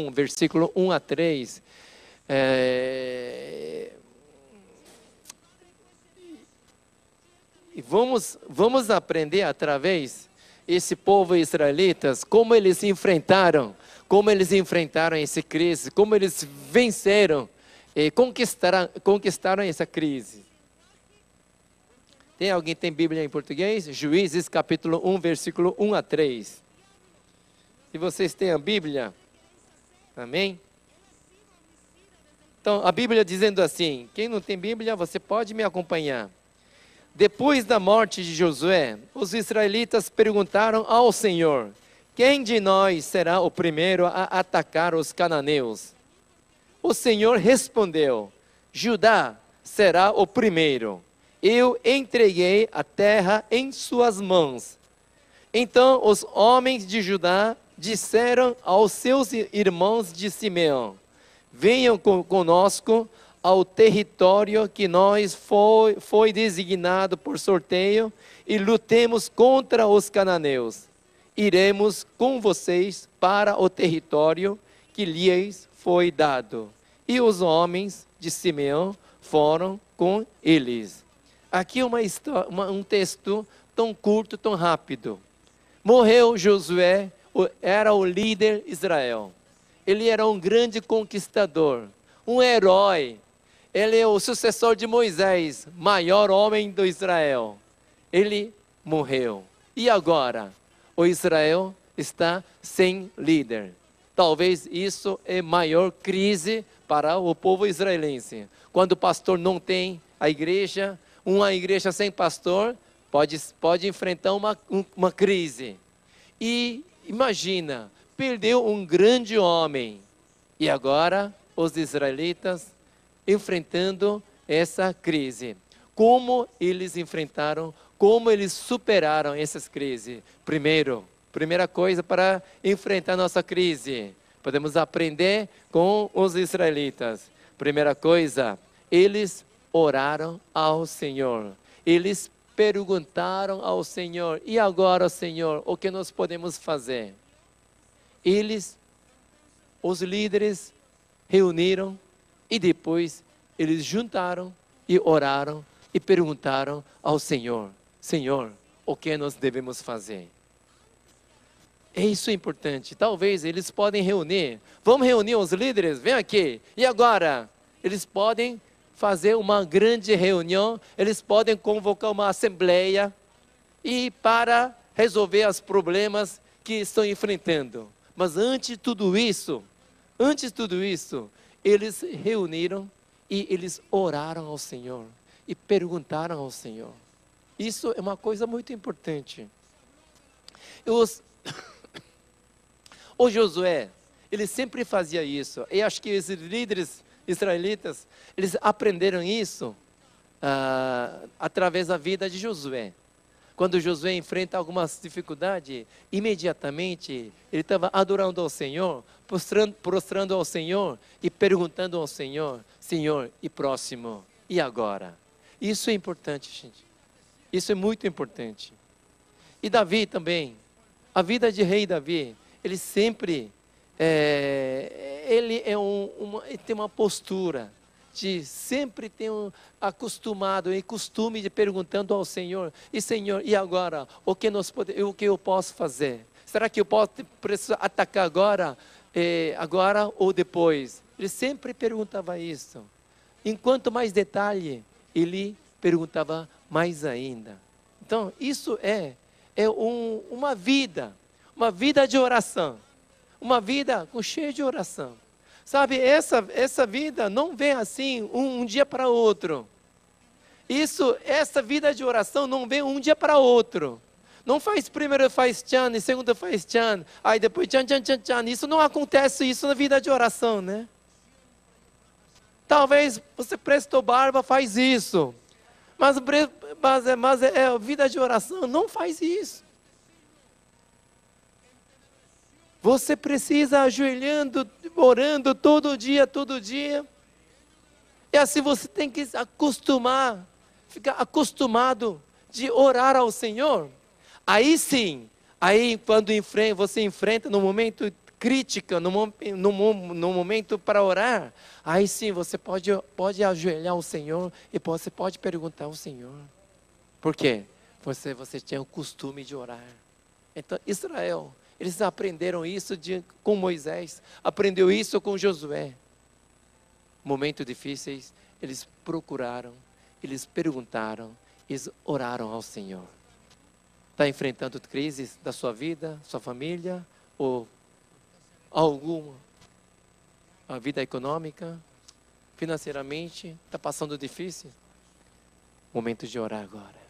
versículo 1 a 3. E vamos aprender através esse povo israelitas, como eles enfrentaram essa crise, como eles venceram e conquistaram essa crise. Alguém tem Bíblia em português? Juízes capítulo 1, versículo 1 a 3. Se vocês têm a Bíblia, amém? Então, a Bíblia dizendo assim, quem não tem Bíblia, você pode me acompanhar. Depois da morte de Josué, os israelitas perguntaram ao Senhor: quem de nós será o primeiro a atacar os cananeus? O Senhor respondeu: Judá será o primeiro. Eu entreguei a terra em suas mãos. Então os homens de Judá disseram aos seus irmãos de Simeão: venham conosco ao território que nós foi designado por sorteio e lutemos contra os cananeus. Iremos com vocês para o território que lhes foi dado. E os homens de Simeão foram com eles. Aqui um texto tão curto, tão rápido. Morreu Josué, era o líder de Israel. Ele era um grande conquistador, um herói. Ele é o sucessor de Moisés, maior homem do Israel. Ele morreu. E agora? O Israel está sem líder. Talvez isso é a maior crise para o povo israelense. Quando o pastor não tem a igreja, uma igreja sem pastor pode enfrentar uma crise. E imagina, perdeu um grande homem. E agora os israelitas enfrentando essa crise. Como eles enfrentaram, como eles superaram essas crises? Primeira coisa para enfrentar nossa crise, podemos aprender com os israelitas. Primeira coisa, eles oraram ao Senhor. Eles perguntaram ao Senhor: e agora, Senhor, o que nós podemos fazer? Os líderes reuniram e depois eles juntaram e oraram e perguntaram ao Senhor: Senhor, o que nós devemos fazer? É isso importante. Talvez eles podem reunir. Vamos reunir os líderes? Vem aqui. E agora? Eles podem fazer uma grande reunião. Eles podem convocar uma assembleia e para resolver os problemas que estão enfrentando. Mas antes de tudo isso, eles reuniram e eles oraram ao Senhor e perguntaram ao Senhor. Isso é uma coisa muito importante. O Josué, ele sempre fazia isso. E acho que os líderes israelitas, eles aprenderam isso através da vida de Josué. Quando Josué enfrenta algumas dificuldades, imediatamente ele estava adorando ao Senhor, prostrando ao Senhor e perguntando ao Senhor: Senhor, e próximo? E agora? Isso é importante, gente. Isso é muito importante. E Davi também, a vida de rei Davi, ele sempre, ele tem uma postura de sempre ter acostumado e costume de perguntando ao Senhor: e Senhor, e agora? O que eu posso fazer? Será que eu preciso atacar agora ou depois? Ele sempre perguntava isso. Enquanto mais detalhe, ele perguntava mais ainda. Então, isso é uma vida de oração, uma vida cheia de oração. Sabe, essa vida não vem assim um dia para outro. Essa vida de oração não vem um dia para outro. Não primeiro faz tchan, e segundo faz tchan, aí depois tchan, tchan, tchan, tchan. Isso não acontece na vida de oração, né? Talvez você prestou barba, faz isso. Mas a vida de oração não faz isso. Você precisa ajoelhando, orando todo dia. E assim você tem que ficar acostumado de orar ao Senhor. Aí sim, quando você enfrenta no momento crítica, no momento para orar, aí sim você pode ajoelhar ao Senhor e você pode perguntar ao Senhor. Por quê? Você tinha o costume de orar. Então, Israel, eles aprenderam isso com Moisés, aprendeu isso com Josué. Momentos difíceis, eles procuraram, eles perguntaram, eles oraram ao Senhor. Está enfrentando crises da sua vida, sua família, ou alguma, a vida econômica, financeiramente, está passando difícil? Momento de orar agora.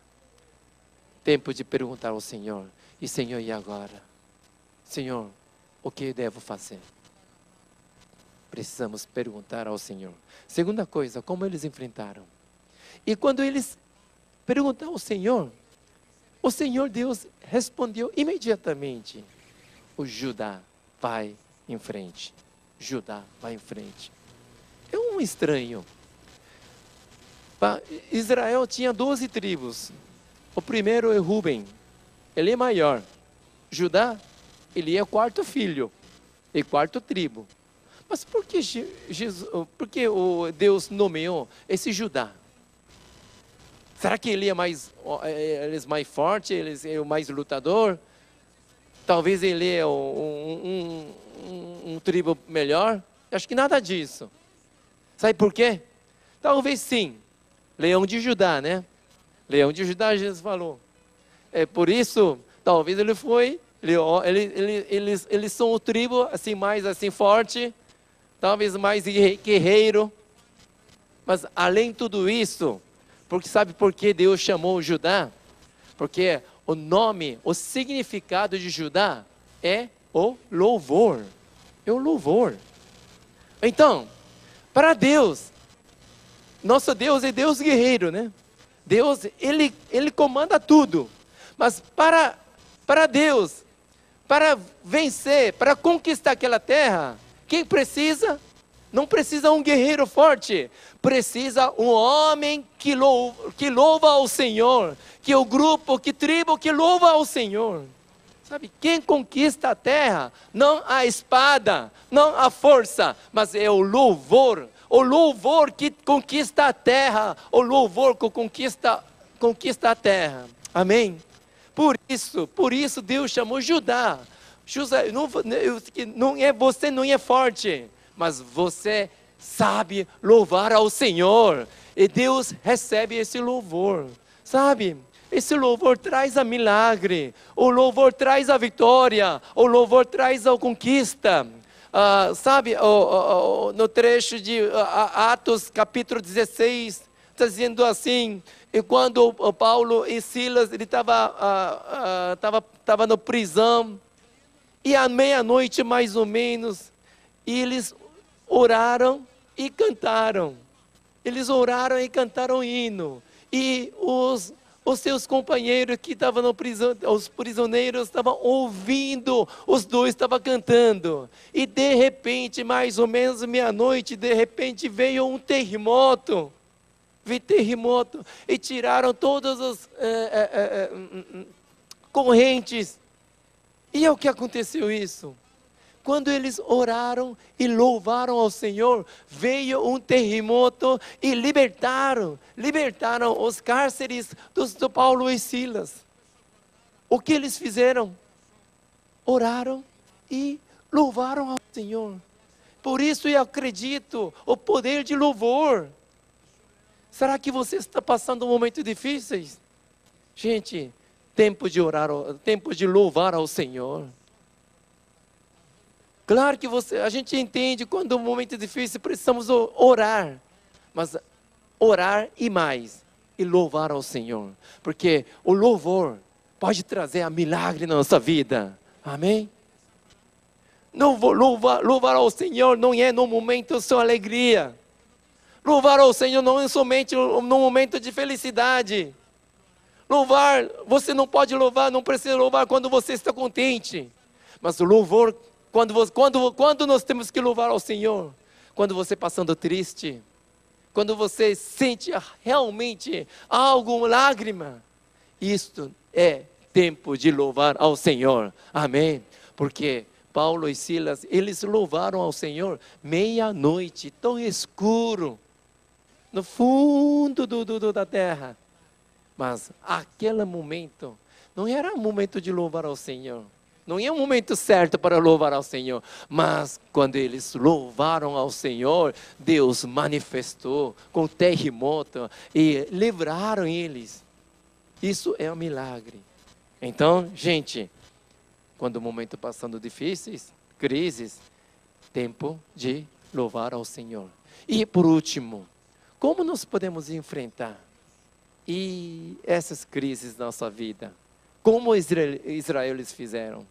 Tempo de perguntar ao Senhor. E Senhor, e agora? Senhor, o que eu devo fazer? Precisamos perguntar ao Senhor. Segunda coisa, como eles enfrentaram? E quando eles perguntaram ao Senhor, o Senhor Deus respondeu imediatamente. O Judá vai em frente. Judá vai em frente. É um estranho. Israel tinha 12 tribos. O primeiro é Ruben. Ele é maior. Judá, ele é o quarto filho. E quarto tribo. Mas por que Deus nomeou esse Judá? Será que ele é mais forte? Ele é o mais lutador? Talvez ele é um tribo melhor? Acho que nada disso. Sabe por quê? Talvez sim. Leão de Judá, né? Leão de Judá, Jesus falou. É por isso, talvez ele foi. Eles são o tribo assim, mais assim, forte. Talvez mais guerreiro. Mas além de tudo isso, porque sabe por que Deus chamou Judá? Porque o nome, o significado de Judá é o louvor. É o louvor. Então, para Deus, nosso Deus é Deus guerreiro, né? Deus, Ele comanda tudo. Mas para Deus, para vencer, para conquistar aquela terra, quem precisa? Não precisa um guerreiro forte, precisa um homem que louva ao Senhor, que é o grupo, que tribo que louva ao Senhor. Sabe, quem conquista a terra, não a espada, não a força, mas é o louvor que conquista a terra, o louvor que conquista a terra. Amém? Por isso Deus chamou Judá. Você não é forte, mas você sabe louvar ao Senhor. E Deus recebe esse louvor. Sabe? Esse louvor traz a milagre. O louvor traz a vitória. O louvor traz a conquista. Sabe? No trecho de Atos capítulo 16, está dizendo assim. E quando o Paulo e Silas, ele estava na prisão. E à meia-noite mais ou menos, eles oraram e cantaram. Eles oraram e cantaram hino. E os seus companheiros que estavam na prisão, os prisioneiros estavam ouvindo, os dois estavam cantando. E de repente, mais ou menos meia-noite, de repente veio um terremoto. E tiraram todas as correntes. E é o que aconteceu isso. Quando eles oraram e louvaram ao Senhor, veio um terremoto e libertaram os cárceres do Paulo e Silas. O que eles fizeram? Oraram e louvaram ao Senhor. Por isso eu acredito o poder de louvor. Será que você está passando momentos difíceis? Gente, tempo de orar, tempo de louvar ao Senhor. Claro que a gente entende quando é um momento difícil, precisamos orar. Mas orar e mais, e louvar ao Senhor. Porque o louvor pode trazer a milagre na nossa vida. Amém? Louvar ao Senhor não é no momento sua alegria. Louvar ao Senhor não é somente no momento de felicidade. Você não pode louvar, não precisa louvar quando você está contente. Mas o louvor, quando nós temos que louvar ao Senhor? Quando você está passando triste. Quando você sente realmente algo, lágrima. Isto é tempo de louvar ao Senhor. Amém? Porque Paulo e Silas, eles louvaram ao Senhor meia-noite, tão escuro, no fundo da terra. Mas aquele momento não era um momento de louvar ao Senhor. Não é um momento certo para louvar ao Senhor. Mas quando eles louvaram ao Senhor, Deus manifestou com terremoto e livraram eles. Isso é um milagre. Então, gente, quando o momento passando difíceis, crises, tempo de louvar ao Senhor. E por último, como nós podemos enfrentar essas crises na nossa vida? Como Israel eles fizeram?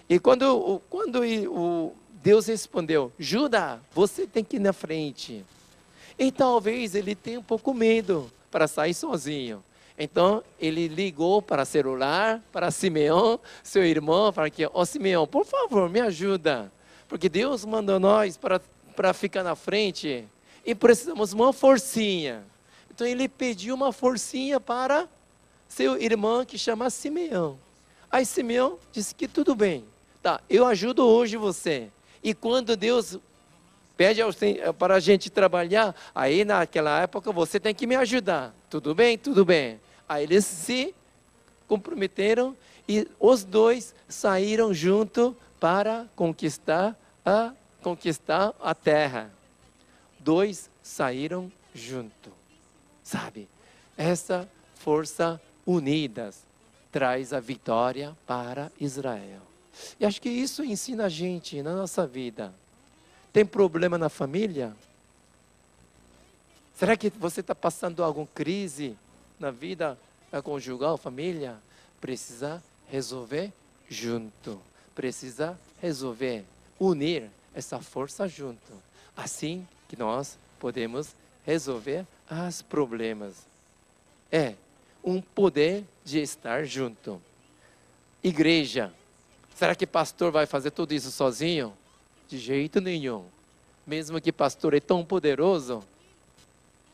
E quando Deus respondeu, Judá, você tem que ir na frente. E talvez ele tenha um pouco medo para sair sozinho. Então, ele ligou para o celular, para Simeão, seu irmão, para que, Simeão, por favor, me ajuda. Porque Deus mandou nós para ficar na frente e precisamos de uma forcinha. Então, ele pediu uma forcinha para seu irmão que chama Simeão. Aí Simeão disse que tudo bem. Tá, eu ajudo hoje você. E quando Deus pede para a gente trabalhar, aí naquela época você tem que me ajudar. Tudo bem? Tudo bem. Aí eles se comprometeram e os dois saíram junto para conquistar a terra. Dois saíram junto. Sabe? Essa força unidas traz a vitória para Israel. E acho que isso ensina a gente na nossa vida. Tem problema na família? Será que você está passando alguma crise na vida conjugal, família? Precisa resolver junto. Precisa resolver, unir essa força junto. Assim que nós podemos resolver os problemas. É um poder de estar junto. Igreja. Será que pastor vai fazer tudo isso sozinho? De jeito nenhum. Mesmo que pastor é tão poderoso,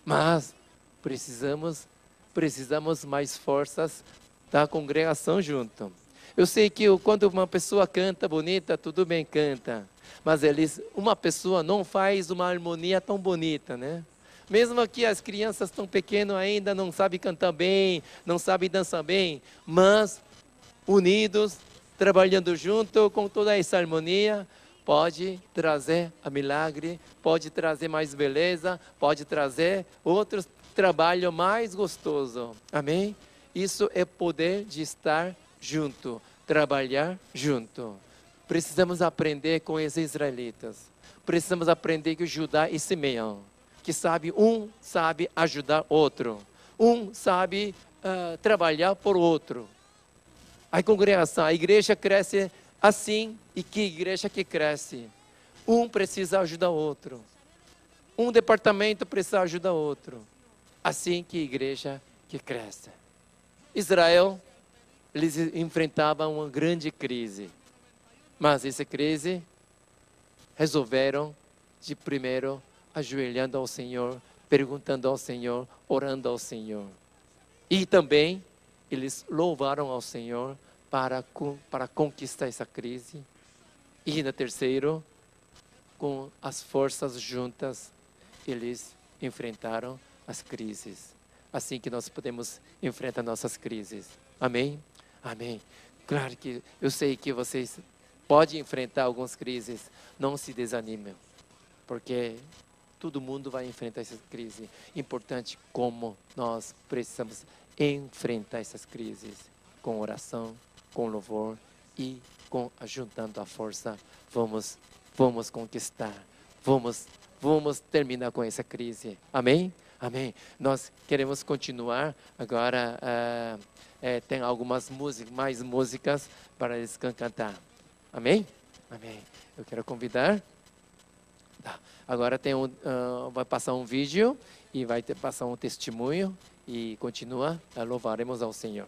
mas precisamos mais forças da congregação junto. Eu sei que quando uma pessoa canta bonita, tudo bem, canta. Mas uma pessoa não faz uma harmonia tão bonita, né? Mesmo que as crianças tão pequenas ainda não sabem cantar bem, não sabem dançar bem, mas unidos, trabalhando junto com toda essa harmonia, pode trazer a milagre, pode trazer mais beleza, pode trazer outro trabalho mais gostoso. Amém? Isso é poder de estar junto, trabalhar junto. Precisamos aprender com os israelitas. Precisamos aprender com Judá e Simeão, que um sabe ajudar outro, um sabe trabalhar por outro. A congregação, a igreja cresce assim, e que igreja que cresce? Um precisa ajudar o outro. Um departamento precisa ajudar o outro. Assim que igreja que cresce. Israel, eles enfrentavam uma grande crise. Mas essa crise resolveram de primeiro ajoelhando ao Senhor, perguntando ao Senhor, orando ao Senhor. E também eles louvaram ao Senhor para conquistar essa crise. E no terceiro, com as forças juntas, eles enfrentaram as crises. Assim que nós podemos enfrentar nossas crises. Amém? Amém. Claro que eu sei que vocês podem enfrentar algumas crises. Não se desanimem, porque todo mundo vai enfrentar essa crise. Importante como nós precisamos enfrentar essas crises com oração, com louvor e juntando a força, vamos conquistar, vamos terminar com essa crise. Amém? Amém. Nós queremos continuar agora. Tem algumas mais músicas para eles cantar. Amém? Amém. Eu quero convidar. Tá. Agora vai passar um vídeo e vai passar um testemunho e continua. Louvaremos ao Senhor.